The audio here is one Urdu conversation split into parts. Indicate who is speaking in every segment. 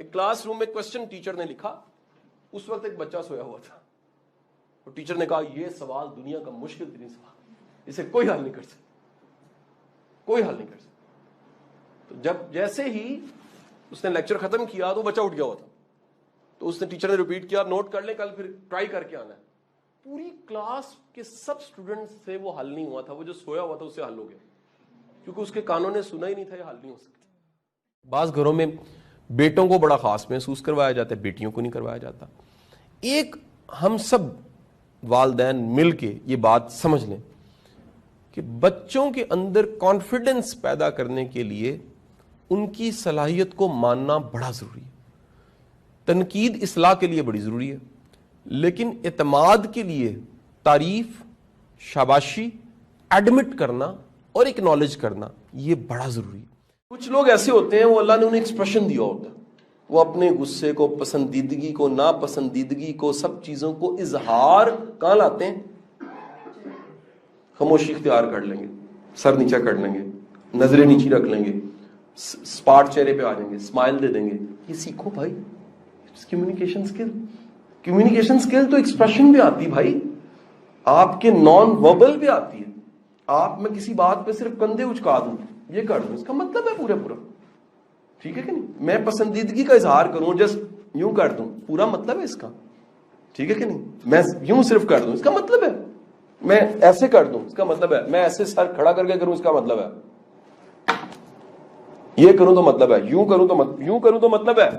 Speaker 1: ایک کلاس روم میں کوسچن ٹیچر نے لکھا, اس وقت ایک بچہ سویا ہوا تھا, اور ٹیچر نے کہا یہ سوال دنیا کا مشکل ترین سوال, اسے کوئی حل نہیں کر سکتا, کوئی حل نہیں کر سکتا. تو جب جیسے ہی اس نے لیکچر ختم کیا تو بچہ اٹھ گیا ہوا تھا, تو اس نے ٹیچر نے ریپیٹ کیا, نوٹ کر لیں کل پھر ٹرائی کر کے آنا ہے. پوری کلاس کے سب اسٹوڈنٹ سے وہ حل نہیں ہوا تھا, وہ جو سویا ہوا تھا اس سے حل ہو گیا, کیونکہ اس کے کانوں نے سنا ہی نہیں تھا یہ حل نہیں ہو سکتا. بعض گھروں میں بیٹوں کو بڑا خاص محسوس کروایا جاتا ہے, بیٹیوں کو نہیں کروایا جاتا. ایک ہم سب والدین مل کے یہ بات سمجھ لیں کہ بچوں کے اندر کانفیڈنس پیدا کرنے کے لیے ان کی صلاحیت کو ماننا بڑا ضروری ہے. تنقید اصلاح کے لیے بڑی ضروری ہے, لیکن اعتماد کے لیے تعریف, شاباشی, ایڈمٹ کرنا اور اکنالج کرنا یہ بڑا ضروری ہے. کچھ لوگ ایسے ہوتے ہیں وہ اللہ نے انہیں ایکسپریشن دیا ہوتا ہے, وہ اپنے غصے کو, پسندیدگی کو, ناپسندیدگی کو, سب چیزوں کو اظہار کہاں لاتے ہیں؟ خاموشی اختیار کر لیں گے, سر نیچا کر لیں گے, نظریں نیچی رکھ لیں گے, سپاٹ چہرے پہ آ جائیں گے, اسمائل دے دیں گے. یہ سیکھو بھائی, کمیونیکیشن سکل. کمیونیکیشن سکل تو ایکسپریشن بھی آتی بھائی, آپ کے نان وربل بھی آتی ہے. آپ میں کسی بات پہ صرف کندھے اچکا دوں, یہ کر دوں, اس کا مطلب ہے پورا ٹھیک ہے کہ نہیں. میں پسندیدگی کا اظہار کروں, جسٹ یوں کر دوں, پورا مطلب ہے اس کا, ٹھیک ہے کہ نہیں. میں یوں صرف کر دوں, اس کا مطلب ہے. میں ایسے کر دوں, اس کا مطلب ہے. میں ایسے سر کھڑا کر کے کروں, اس کا مطلب ہے. یہ کروں تو مطلب ہے, یوں کروں تو مطلب ہے.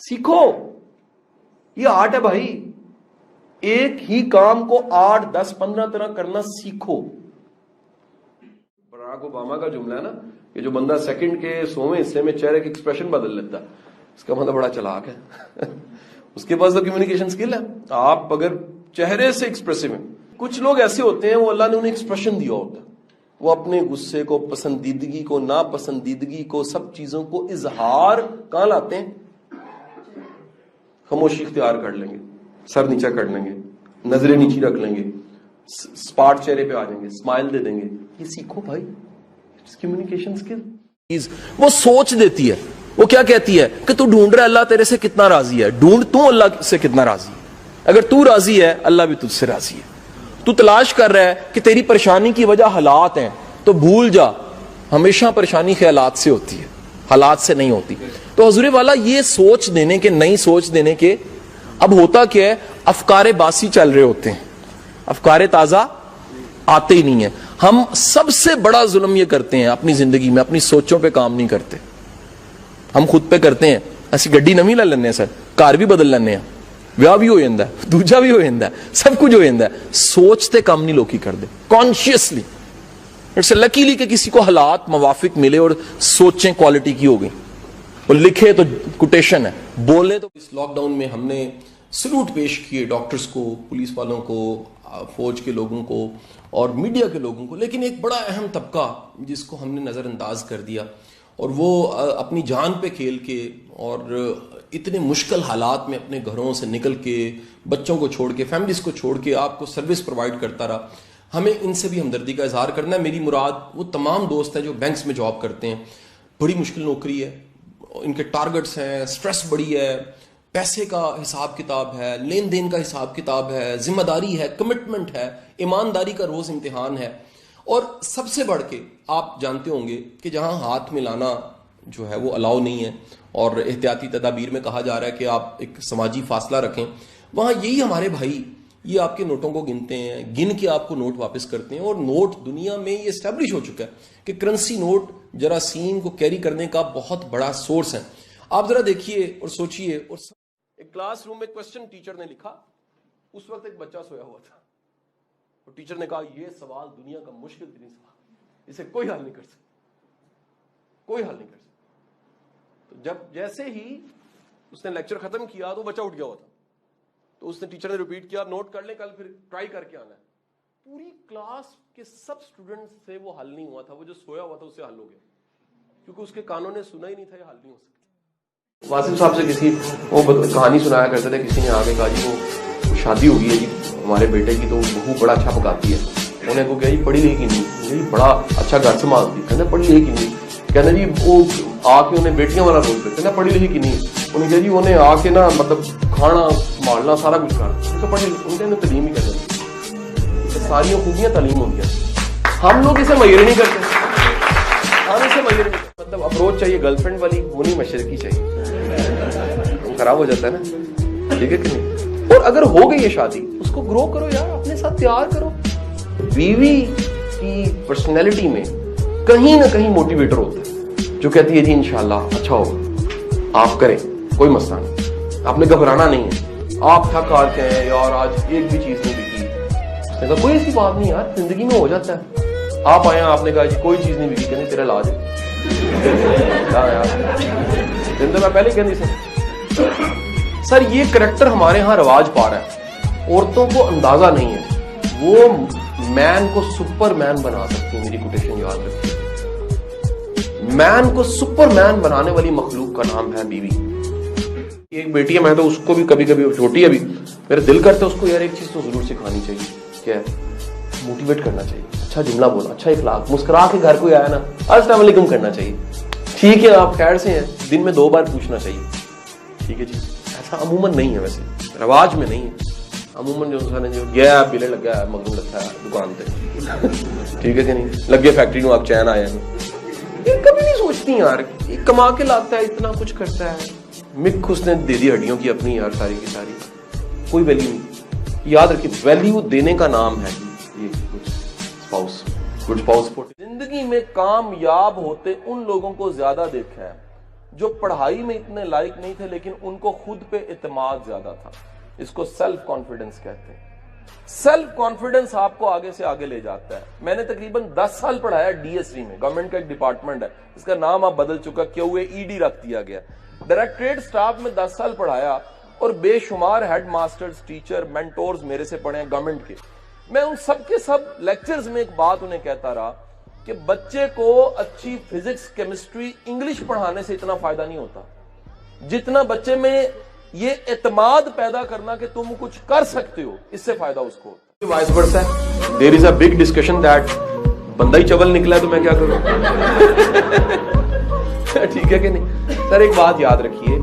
Speaker 1: سیکھو, یہ آرٹ ہے بھائی. ایک ہی کام کو 8, 10, 15 طرح کرنا سیکھو. براک اوباما کا جملہ ہے نا کہ جو بندہ سیکنڈ کے 100ویں حصے میں چہرے کے ایکسپریشن بدل لیتا ہے, اس کا مطلب بڑا چلاک ہے. اس کے پاس تو کمیونیکیشن سکل ہے. آپ اگر چہرے سے ایکسپریسو ہیں. کچھ لوگ ایسے ہوتے ہیں وہ اللہ نے انہیں ایکسپریشن دیا ہوتا ہے, وہ اپنے غصے کو, پسندیدگی کو, ناپسندیدگی کو, سب چیزوں کو اظہار کہاں لاتے ہیں؟ خاموشی اختیار کر لیں گے, سر نیچا کر لیں گے, نظریں نیچی رکھ لیں گے, سپاٹ چہرے پہ آ جائیں گے, اسمائل دے دیں گے. یہ سیکھو بھائی, کمیونیکیشن سکل. وہ سوچ دیتی ہے, وہ کیا کہتی ہے کہ تو ڈھونڈ رہا ہے اللہ تیرے سے کتنا راضی ہے, ڈھونڈ تو اللہ سے کتنا راضی ہے. اگر تو راضی ہے اللہ بھی تجھ سے راضی ہے. تو تلاش کر رہا ہے کہ تیری پریشانی کی وجہ حالات ہیں, تو بھول جا ہمیشہ پریشانی خیالات سے ہوتی ہے, حالات سے نہیں ہوتی. تو حضور والا یہ سوچ دینے کے, نئی سوچ دینے کے, اب ہوتا کیا ہے, افکار باسی چل رہے ہوتے ہیں, افکار تازہ آتے ہی نہیں ہیں. ہم سب سے بڑا ظلم یہ کرتے ہیں اپنی زندگی میں, اپنی سوچوں پہ کام نہیں کرتے. ہم خود پہ کرتے ہیں, ایسی گڈی نویں لے لینے سر, کار بھی بدل لینے ہیں, ویاہ بھی ہو جاتا ہے, دوجا بھی ہو جاتا ہے, سب کچھ ہو جاتا ہے. سوچتے کام نہیں لوگ کر دے کانشیسلی. اٹس لکیلی کہ کسی کو حالات موافق ملے اور سوچیں کوالٹی کی ہو گئی, اور لکھے تو کوٹیشن ہے, بولے تو. اس لاک ڈاؤن میں ہم نے سلوٹ پیش کیے ڈاکٹرز کو, پولیس والوں کو, فوج کے لوگوں کو اور میڈیا کے لوگوں کو, لیکن ایک بڑا اہم طبقہ جس کو ہم نے نظر انداز کر دیا, اور وہ اپنی جان پہ کھیل کے اور اتنے مشکل حالات میں اپنے گھروں سے نکل کے, بچوں کو چھوڑ کے, فیملیز کو چھوڑ کے آپ کو سروس پرووائڈ کرتا رہا. ہمیں ان سے بھی ہمدردی کا اظہار کرنا ہے. میری مراد وہ تمام دوست ہیں جو بینکس میں جاب کرتے ہیں, بڑی مشکل نوکری ہے, ان کے ٹارگٹس ہیں, سٹریس بڑی ہے, پیسے کا حساب کتاب ہے, لین دین کا حساب کتاب ہے, ذمہ داری ہے, کمٹمنٹ ہے, ایمانداری کا روز امتحان ہے. اور سب سے بڑھ کے آپ جانتے ہوں گے کہ جہاں ہاتھ ملانا جو ہے وہ الاؤ نہیں ہے, اور احتیاطی تدابیر میں کہا جا رہا ہے کہ آپ ایک سماجی فاصلہ رکھیں, وہاں یہی ہمارے بھائی یہ آپ کے نوٹوں کو گنتے ہیں, گن کے آپ کو نوٹ واپس کرتے ہیں. اور نوٹ دنیا میں یہ اسٹیبلش ہو چکا ہے کہ کرنسی نوٹ جراثیم کو کیری کرنے کا بہت بڑا سورس ہے. آپ ذرا دیکھیے اور سوچئے. اور ایک کلاس روم میں کوسچن ٹیچر نے لکھا, اس وقت ایک بچہ سویا ہوا تھا, اور ٹیچر نے کہا یہ سوال دنیا کا مشکل ترین سوال, اسے کوئی حل نہیں کر سکتا, کوئی حل نہیں کر سکتا. تو جب جیسے ہی اس نے لیکچر ختم کیا تو بچہ اٹھ گیا ہوا تھا, تو اس نے ٹیچر نے ریپیٹ کیا, نوٹ کر لیں کل پھر ٹرائی کر کے آنا ہے. پوری کلاس کے سب اسٹوڈنٹ سے وہ حل نہیں ہوا تھا, وہ جو سویا ہوا تھا اس سے حل ہو گیا, کیونکہ اس کے کانوں نے سنا ہی نہیں تھا یہ حل نہیں ہو سکتا. واصف صاحب سے کسی وہ کہانی سنایا کرتے تھے, کسی نے آگے کہا جی وہ شادی ہو گئی ہے جی ہمارے بیٹے کی, تو بہو بڑا اچھا پکاتی ہے. انہوں نے کو کہا جی پڑھی لکھی نہیں, جی بڑا اچھا گھر سنبھالتی, کہتے پڑھی لکھی نہیں, کہنا جی وہ آ کے انہیں بیٹیاں والا رول دیتے نا, پڑھی لکھی کی نہیں, انہیں کہا جی انہیں آ کے نا مطلب کھانا سنبھالنا سارا کچھ کرنا, تو پڑھے ان کے تعلیم ہی کرنا, ساری خوبیاں تعلیم ہوتی ہیں. ہم لوگ اسے میسر نہیں کرتے, ہم اسے میسر نہیں, مطلب اپروچ چاہیے گرل فرینڈ والی منی مشرقی چاہیے, خراب ہو جاتا ہے نا, ٹھیک ہے کہ نہیں. اور اگر ہو گئی یہ شادی, اس کو گرو کرو یار, اپنے ساتھ تیار کرو. بیوی کی پرسنالٹی میں کہیں نہ کہیں موٹیویٹر ہوتا ہے جو کہتی ہے جی انشاءاللہ اچھا ہوگا, آپ کریں, کوئی مسئلہ نہیں, آپ نے گھبرانا نہیں ہے. آپ تھک ہار کے ہیں یار آج ایک بھی چیز نہیں بکی, اس نے کہا کوئی ایسی بات نہیں یار, زندگی میں ہو جاتا ہے. آپ آئے, آپ نے کہا جی کوئی چیز نہیں بکی, کہنے تیرا علاج ہے. میں پہلے کہنی سر یہ کریکٹر ہمارے ہاں رواج پا رہا ہے, عورتوں کو اندازہ نہیں ہے, وہ مین کو سپر مین بنا سکتی ہے. میری کوٹیشن یاد رکھیے, مین کو سپر مین بنانے والی مخلوق کا نام ہے بیوی. ایک بیٹی ہے, میں تو اس کو بھی کبھی کبھی, چھوٹی ہے ابھی, میرا دل کرتا ہے اس کو یار ایک چیز تو ضرور سکھانی چاہیے, کیا ہے, موٹیویٹ کرنا چاہیے, اچھا جملہ بولا, اچھا اخلاق, مسکرا کے گھر کو آیا نا السلام علیکم کرنا چاہیے, ٹھیک ہے آپ خیر سے ہیں, دن میں 2 بار پوچھنا چاہیے, ٹھیک ہے جی. ایسا عموماً نہیں ہے, ویسے رواج میں نہیں ہے. عموماً جو گیا بلے لگا ہے, مغرب لگتا ہے دکان پہ, ٹھیک ہے کہ نہیں, لگے فیکٹری میں آپ چین آیا یہ کبھی نہیں سوچتی یار, کما کے لاتا ہے, اتنا کچھ کرتا ہے, مک اس نے دے دی ہڈیوں کی اپنی یار ساری کی ساری, کوئی ویلیو نہیں. یاد رکھیے ویلیو دینے کا نام ہے یہ گڈ اسپاؤس. زندگی میں کامیاب ہوتے ان لوگوں کو زیادہ دیکھا ہے جو پڑھائی میں اتنے لائق نہیں تھے لیکن ان کو خود پہ اعتماد زیادہ تھا. اس کو سیلف کانفیڈنس کہتے ہیں. سیلف کانفیڈنس آپ کو آگے سے آگے لے جاتا ہے. میں نے تقریباً 10 سال پڑھایا ڈی ایس سی میں, گورنمنٹ کا ایک ڈپارٹمنٹ ہے, اس کا نام اب بدل چکا, QAED رکھ دیا گیا. ڈائریکٹریٹ سٹاف میں 10 سال پڑھایا اور بے شمار ہیڈ ماسٹرز, ٹیچر, مینٹورز میرے سے پڑھے ہیں گورنمنٹ کے. میں ان سب کے سب لیکچرز میں ایک بات انہیں کہتا رہا کہ بچے کو اچھی فزکس, کیمسٹری, انگلش پڑھانے سے اتنا فائدہ نہیں ہوتا جتنا بچے میں یہ اعتماد پیدا کرنا کہ تم کچھ کر سکتے ہو, اس سے فائدہ اس کو. وائس ورسا ہے, دیر از اے بگ ڈسکشن دیٹ بندہ ہی چول نکلا ہے تو میں کیا کروں, ٹھیک ہے کہ نہیں. سر ایک بات یاد رکھیے,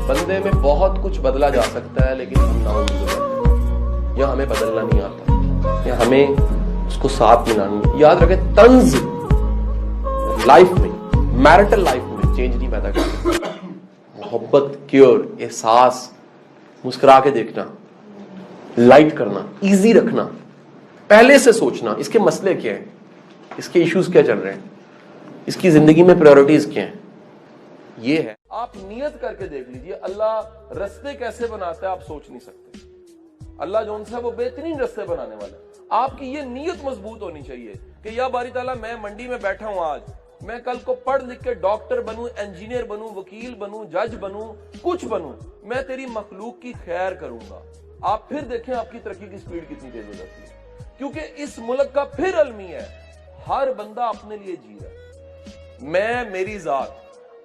Speaker 1: بندے میں بہت کچھ بدلا جا سکتا ہے لیکن ہم نہ, یا ہمیں بدلنا نہیں آتا, یا ہمیں اس کو ساتھ ملانا نہیں. یاد رکھیں طنز لائف میں, میرٹل لائف میں چینج نہیں پیدا کرتا. محبت, کیئر, احساس, مسکرا کے دیکھنا, لائٹ کرنا, ایزی رکھنا, پہلے سے سوچنا اس کے مسئلے کیا ہیں, اس کے ایشوز کیا چل رہے ہیں, اس کی زندگی میں پریورٹیز کیا ہیں, یہ ہے. آپ نیت کر کے دیکھ لیجئے اللہ رستے کیسے بناتا ہے آپ سوچ نہیں سکتے. اللہ جو ان سے وہ بہترین رستے بنانے والا ہے. آپ کی یہ نیت مضبوط ہونی چاہیے کہ یا باری تعالیٰ میں منڈی میں بیٹھا ہوں آج, میں کل کو پڑھ لکھ کے ڈاکٹر بنوں, انجینئر بنوں, وکیل بنوں, جج بنوں, کچھ بنوں, میں تیری مخلوق کی خیر کروں گا. آپ پھر دیکھیں آپ کی ترقی کی سپیڈ کتنی تیز ہو جاتی ہے, کیونکہ اس ملک کا پھر المی ہے ہر بندہ اپنے لیے جی رہا ہے. میں, میری ذات.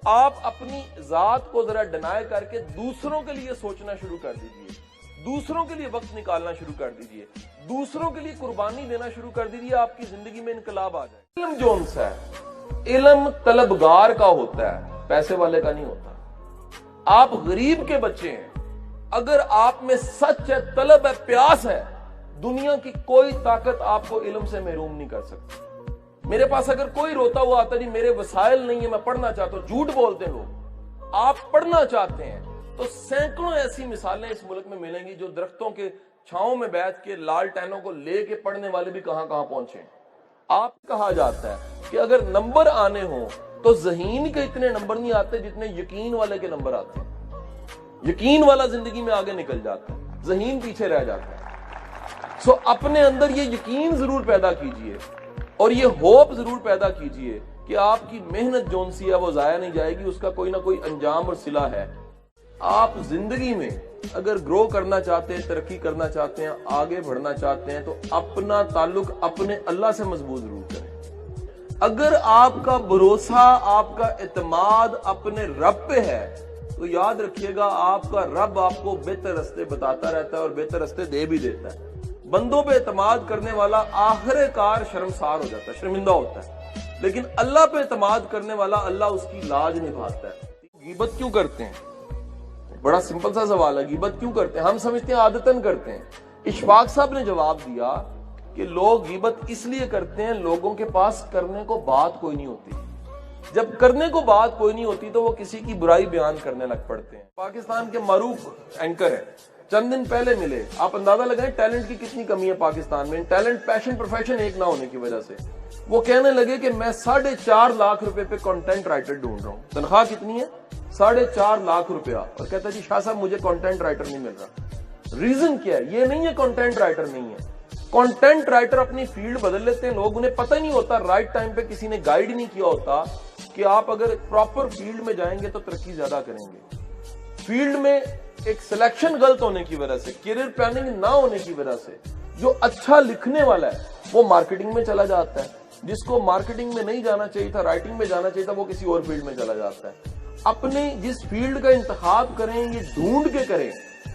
Speaker 1: آپ اپنی ذات کو ذرا ڈینائی کر کے دوسروں کے لیے سوچنا شروع کر دیجئے, دوسروں کے لیے وقت نکالنا شروع کر دیجئے, دوسروں کے لیے قربانی دینا شروع کر دیجئے, آپ کی زندگی میں انقلاب آ جائے. علم جو ان سے ہے, علم طلبگار کا ہوتا ہے, پیسے والے کا نہیں ہوتا. آپ غریب کے بچے ہیں, اگر آپ میں سچ ہے, طلب ہے, پیاس ہے, دنیا کی کوئی طاقت آپ کو علم سے محروم نہیں کر سکتی. میرے پاس اگر کوئی روتا ہوا آتا جی میرے وسائل نہیں ہے, میں پڑھنا چاہتا ہوں, جھوٹ بولتے ہیں لوگ. آپ پڑھنا چاہتے ہیں تو سینکڑوں ایسی مثالیں اس ملک میں ملیں گی جو درختوں کے چھاؤں میں بیٹھ کے لال ٹینوں کو لے کے پڑھنے والے بھی کہاں کہاں پہنچے. آپ کہا جاتا ہے کہ اگر نمبر آنے ہوں تو ذہین کے اتنے نمبر نہیں آتے جتنے یقین والے کے نمبر آتے ہیں. یقین والا زندگی میں آگے نکل جاتا ہے, ذہین پیچھے رہ جاتا ہے. سو اپنے اندر یہ یقین ضرور پیدا کیجئے اور یہ ہوپ ضرور پیدا کیجئے کہ آپ کی محنت جون سی ہے وہ ضائع نہیں جائے گی, اس کا کوئی نہ کوئی انجام اور صلہ ہے. آپ زندگی میں اگر گرو کرنا چاہتے ہیں, ترقی کرنا چاہتے ہیں, آگے بڑھنا چاہتے ہیں تو اپنا تعلق اپنے اللہ سے مضبوط ضرور کریں. اگر آپ کا بھروسہ, آپ کا اعتماد اپنے رب پہ ہے تو یاد رکھیے گا آپ کا رب آپ کو بہتر راستے بتاتا رہتا ہے اور بہتر راستے دے بھی دیتا ہے. بندوں پہ اعتماد کرنے والا آخر کار شرمسار ہو جاتا ہے, شرمندہ ہوتا ہے. لیکن اللہ پہ اعتماد کرنے والا اللہ اس کی لاج نبھاتا ہے۔ غیبت کیوں کرتے ہیں؟ بڑا سمپل سا سوال ہے، غیبت کیوں کرتے ہیں؟ ہم سمجھتے ہیں عادتاً کرتے ہیں۔ اشفاق صاحب نے جواب دیا کہ لوگ غیبت اس لیے کرتے ہیں، لوگوں کے پاس کرنے کو بات کوئی نہیں ہوتی، جب کرنے کو بات کوئی نہیں ہوتی تو وہ کسی کی برائی بیان کرنے لگ پڑتے ہیں۔ پاکستان کے معروف اینکر ہیں، چند دن پہلے ملے، آپ اندازہ لگائیں ٹیلنٹ کی کتنی کمی ہے پاکستان میں، ٹیلنٹ پیشن پروفیشن ایک نہ ہونے کی وجہ سے۔ وہ کہنے لگے کہ میں 4.5 لاکھ روپے پہ کنٹینٹ رائٹر ڈھونڈ رہا ہوں، تنخواہ کتنی ہے؟ 4.5 لاکھ روپیہ، اور کہتا ہے جی شاہ صاحب مجھے کنٹینٹ رائٹر نہیں مل رہا۔ ریزن کیا ہے؟ یہ نہیں ہے کنٹینٹ رائٹر نہیں ہے، کنٹینٹ رائٹر اپنی فیلڈ بدل لیتے ہیں، لوگ انہیں پتہ نہیں ہوتا، رائٹ ٹائم پہ کسی نے گائیڈ نہیں کیا ہوتا کہ آپ اگر پراپر فیلڈ میں جائیں گے تو ترقی زیادہ کریں گے۔ فیلڈ میں ایک سلیکشن غلط ہونے کی وجہ سے، کیریئر پلاننگ نہ ہونے کی وجہ سے، جو اچھا لکھنے والا ہے وہ مارکیٹنگ میں چلا جاتا ہے، جس کو مارکیٹنگ میں نہیں جانا چاہیے تھا، رائٹنگ میں جانا چاہیے تھا، وہ کسی اور فیلڈ میں چلا جاتا ہے۔ اپنے جس فیلڈ کا انتخاب کریں یہ ڈھونڈ کے کریں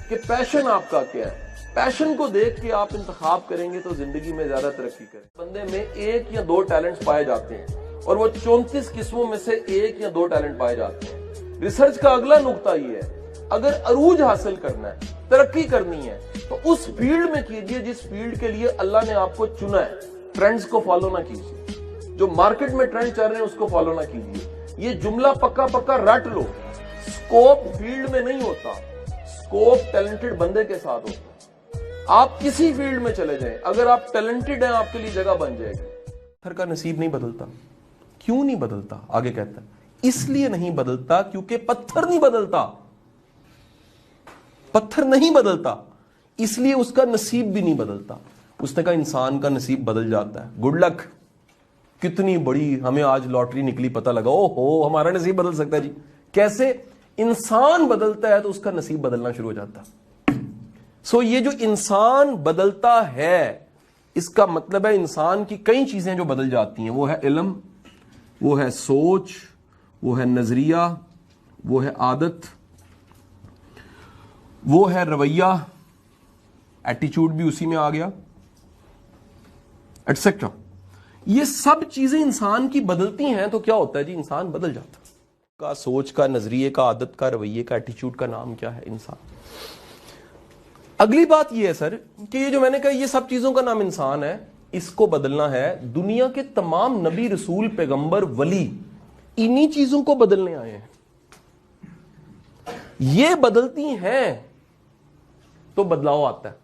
Speaker 1: کہ پیشن آپ کا کیا ہے، پیشن کو دیکھ کے آپ انتخاب کریں گے تو زندگی میں زیادہ ترقی کریں۔ بندے میں 1 یا 2 ٹیلنٹس پائے جاتے ہیں اور وہ 34 قسموں میں سے 1 یا 2 ٹیلنٹ پائے جاتے ہیں۔ ریسرچ کا اگلا نقطہ یہ ہے، اگر عروج حاصل کرنا ہے، ترقی کرنی ہے تو اس فیلڈ میں کیجئے جس فیلڈ کے لیے اللہ نے آپ کو چنا ہے۔ ٹرینڈز کو فالو نہ کیجئے، جو مارکیٹ میں ٹرینڈ چل رہے ہیں اس کو فالو نہ کیجئے۔ یہ جملہ پکا رٹ لو، سکوپ فیلڈ میں نہیں ہوتا، سکوپ ٹیلنٹڈ بندے کے ساتھ ہوتا ہے۔ آپ کسی فیلڈ میں چلے جائیں، اگر آپ ٹیلنٹڈ ہیں آپ کے لیے جگہ بن جائے گی۔ پتھر کا نصیب نہیں بدلتا، کیوں نہیں بدلتا؟ آگے کہتا ہے اس لیے نہیں بدلتا کیونکہ پتھر نہیں بدلتا، پتھر نہیں بدلتا، اس لیے اس کا نصیب بھی نہیں بدلتا۔ اس نے کہا انسان کا نصیب بدل جاتا ہے، گڈ لک، کتنی بڑی ہمیں آج لاٹری نکلی پتہ لگا، او ہو ہمارا نصیب بدل سکتا ہے جی۔ کیسے؟ انسان بدلتا ہے تو اس کا نصیب بدلنا شروع ہو جاتا ہے۔ سو یہ جو انسان بدلتا ہے اس کا مطلب ہے انسان کی کئی چیزیں جو بدل جاتی ہیں، وہ ہے علم، وہ ہے سوچ، وہ ہے نظریہ، وہ ہے عادت، وہ ہے رویہ، ایٹیچیوڈ بھی اسی میں آ گیا، ایٹسیکٹرا۔ یہ سب چیزیں انسان کی بدلتی ہیں تو کیا ہوتا ہے جی؟ انسان بدل جاتا ہے۔ کا سوچ کا، نظریے کا، عادت کا، رویے کا، ایٹیچیوڈ کا نام کیا ہے؟ انسان۔ اگلی بات یہ ہے سر کہ یہ جو میں نے کہا یہ سب چیزوں کا نام انسان ہے، اس کو بدلنا ہے۔ دنیا کے تمام نبی، رسول، پیغمبر، ولی انہی چیزوں کو بدلنے آئے ہیں۔ یہ بدلتی ہیں تو بدلاؤ آتا ہے۔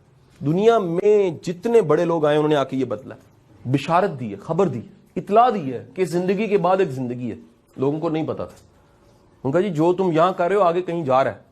Speaker 1: دنیا میں جتنے بڑے لوگ آئے انہوں نے آ کے یہ بدلا ہے، بشارت دی ہے، خبر دی ہے، اطلاع دی ہے کہ زندگی کے بعد ایک زندگی ہے۔ لوگوں کو نہیں پتا تھا، ان کا جی جو تم یہاں کر رہے ہو آگے کہیں جا رہا ہے۔